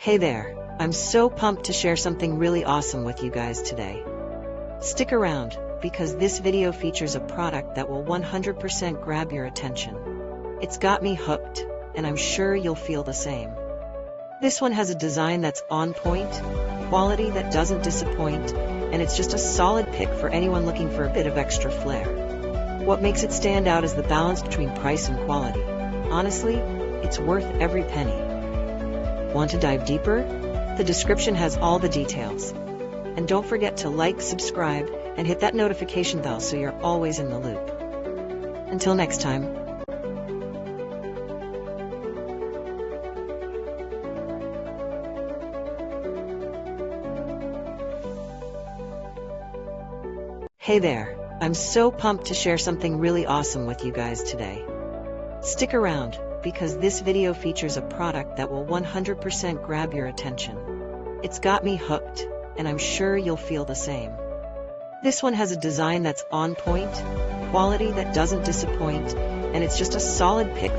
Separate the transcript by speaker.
Speaker 1: Hey there, I'm so pumped to share something really awesome with you guys today. Stick around, because this video features a product that will 100% grab your attention. It's got me hooked, and I'm sure you'll feel the same. This one has a design that's on point, quality that doesn't disappoint, and it's just a solid pick for anyone looking for a bit of extra flair. What makes it stand out is the balance between price and quality. Honestly, it's worth every penny. Want to dive deeper? The description has all the details. And don't forget to like, subscribe, and hit that notification bell so you're always in the loop. Until next time. Hey there, I'm so pumped to share something really awesome with you guys today. Stick around, because this video features a product that will 100% grab your attention. It's got me hooked, and I'm sure you'll feel the same. This one has a design that's on point, quality that doesn't disappoint, and it's just a solid pick